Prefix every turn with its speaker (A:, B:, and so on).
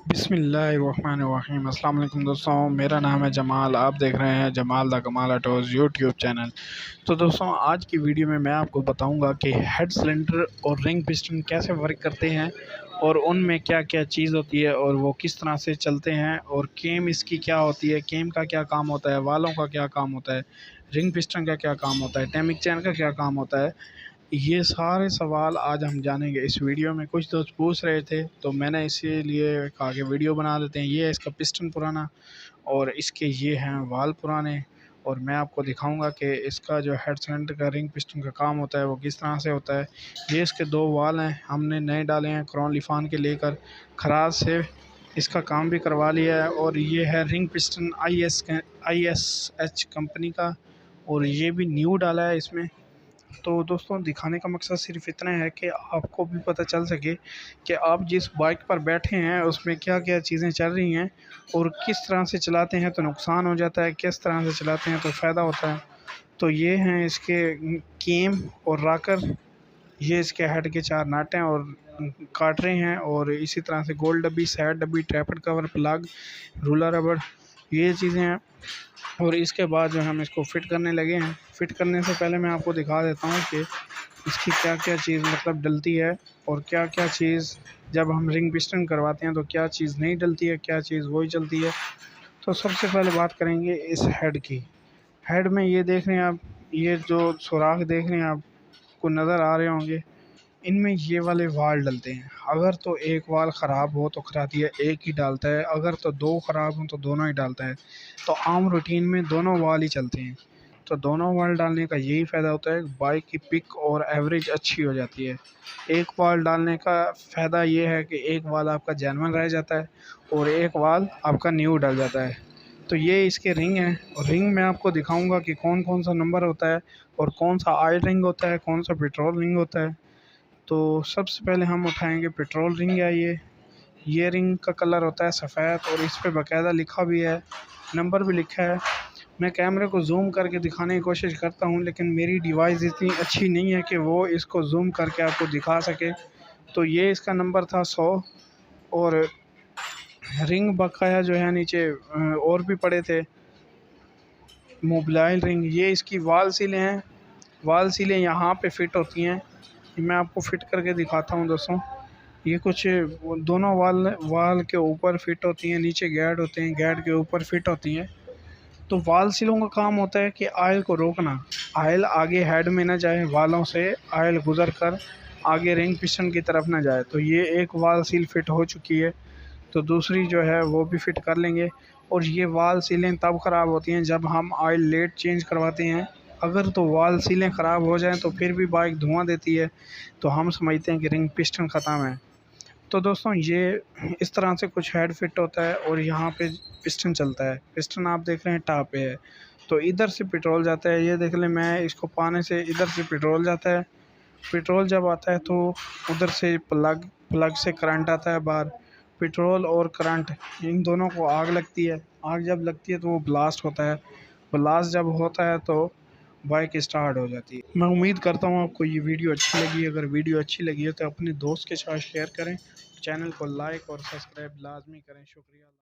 A: बिस्मिल्लाहिर्रहमानिर्रहीम। अस्सलाम वालेकुम दोस्तों, मेरा नाम है जमाल। आप देख रहे हैं जमाल द कमाल ऑटोज़ यूट्यूब चैनल। तो दोस्तों, आज की वीडियो में मैं आपको बताऊंगा कि हेड सिलेंडर और रिंग पिस्टन कैसे वर्क करते हैं और उनमें क्या क्या चीज़ होती है और वो किस तरह से चलते हैं, और केम इसकी क्या होती है, केम का क्या काम होता है, वालों का क्या काम होता है, रिंग पिस्टन का क्या काम होता है, टैमिक चैन का क्या काम होता है। ये सारे सवाल आज हम जानेंगे इस वीडियो में। कुछ दोस्त पूछ रहे थे तो मैंने इसीलिए कहा कि वीडियो बना देते हैं। ये है इसका पिस्टन पुराना और इसके ये हैं वाल पुराने, और मैं आपको दिखाऊंगा कि इसका जो हेड सिलेंडर का रिंग पिस्टन का काम होता है वो किस तरह से होता है। ये इसके दो वाल हैं, हमने नए डाले हैं क्राउन लिफान के लेकर। खराज से इसका काम भी करवा लिया है। और ये है ring piston I S H company का, और ये भी न्यू डाला है इसमें। तो दोस्तों, दिखाने का मकसद सिर्फ इतना है कि आपको भी पता चल सके कि आप जिस बाइक पर बैठे हैं उसमें क्या क्या चीज़ें चल रही हैं, और किस तरह से चलाते हैं तो नुकसान हो जाता है, किस तरह से चलाते हैं तो फ़ायदा होता है। तो ये हैं इसके केम और राकर। ये इसके हेड के चार नाट हैं और काट रहे हैं, और इसी तरह से गोल डब्बी, साइड डब्बी, ट्रैपेड कवर, प्लग, रूलर रबड़, ये चीज़ें हैं। और इसके बाद जो हम इसको फ़िट करने लगे हैं। फ़िट करने से पहले मैं आपको दिखा देता हूँ कि इसकी क्या क्या चीज़ मतलब डलती है, और क्या क्या चीज़ जब हम रिंग पिस्टन करवाते हैं तो क्या चीज़ नहीं डलती है, क्या चीज़ वही चलती है। तो सबसे पहले बात करेंगे इस हेड की। हेड में ये देख रहे हैं आप, ये जो सुराख देख रहे हैं आपको नज़र आ रहे होंगे, इनमें ये वाले वाल डलते हैं। अगर तो एक वाल ख़राब हो तो खरातिया एक ही डालता है, अगर तो दो ख़राब हों तो दोनों ही डालता है। तो आम रूटीन में दोनों वाल ही चलते हैं। तो दोनों वाल डालने का यही फ़ायदा होता है, बाइक की पिक और एवरेज अच्छी हो जाती है। एक वाल डालने का फ़ायदा ये है कि एक वाल आपका जेन्युइन रह जाता है और एक वाल आपका न्यू डल जाता है। तो ये इसके रिंग हैं, और रिंग में आपको दिखाऊंगा कि कौन कौन सा नंबर होता है, और कौन सा ऑयल रिंग होता है, कौन सा पेट्रोल रिंग होता है। तो सबसे पहले हम उठाएंगे पेट्रोल रिंग है। ये रिंग का कलर होता है सफ़ेद, और इस पे बाकायदा लिखा भी है, नंबर भी लिखा है। मैं कैमरे को जूम करके दिखाने की कोशिश करता हूँ, लेकिन मेरी डिवाइस इतनी अच्छी नहीं है कि वो इसको जूम करके आपको दिखा सके। तो ये इसका नंबर था 100। और रिंग बकाया जो है नीचे और भी पड़े थे, मोबाइल रिंग। ये इसकी वाल सीलें हैं। वाल सीलें यहाँ पे फिट होती हैं। मैं आपको फ़िट करके दिखाता हूँ दोस्तों। ये कुछ दोनों वाल वाल के ऊपर फिट होती हैं, नीचे गैड होते हैं, गैड के ऊपर फिट होती हैं। तो वाल सीलों का काम होता है कि आयल को रोकना, आयल आगे हेड में ना जाए, वालों से आयल गुजर कर आगे रिंग पिस्टन की तरफ ना जाए। तो ये एक वाल सील फिट हो चुकी है, तो दूसरी जो है वो भी फिट कर लेंगे। और ये वाल सीलें तब ख़राब होती हैं जब हम ऑयल लेट चेंज करवाते हैं। अगर तो वाल सीलें ख़राब हो जाएं तो फिर भी बाइक धुआं देती है, तो हम समझते हैं कि रिंग पिस्टन ख़त्म है। तो दोस्तों, ये इस तरह से कुछ हेड फिट होता है, और यहाँ पे पिस्टन चलता है। पिस्टन आप देख रहे हैं टॉप पे है, तो इधर से पेट्रोल जाता है। ये देख लें, मैं इसको पाने से इधर से पेट्रोल जाता है। पेट्रोल जब आता है तो उधर से प्लग से करंट आता है बाहर। पेट्रोल और करंट, इन दोनों को आग लगती है। आग जब लगती है तो वो ब्लास्ट होता है। ब्लास्ट जब होता है तो बाइक स्टार्ट हो जाती है। मैं उम्मीद करता हूँ आपको ये वीडियो अच्छी लगी। अगर वीडियो अच्छी लगी है तो अपने दोस्त के साथ शेयर करें, चैनल को लाइक और सब्सक्राइब लाजमी करें। शुक्रिया।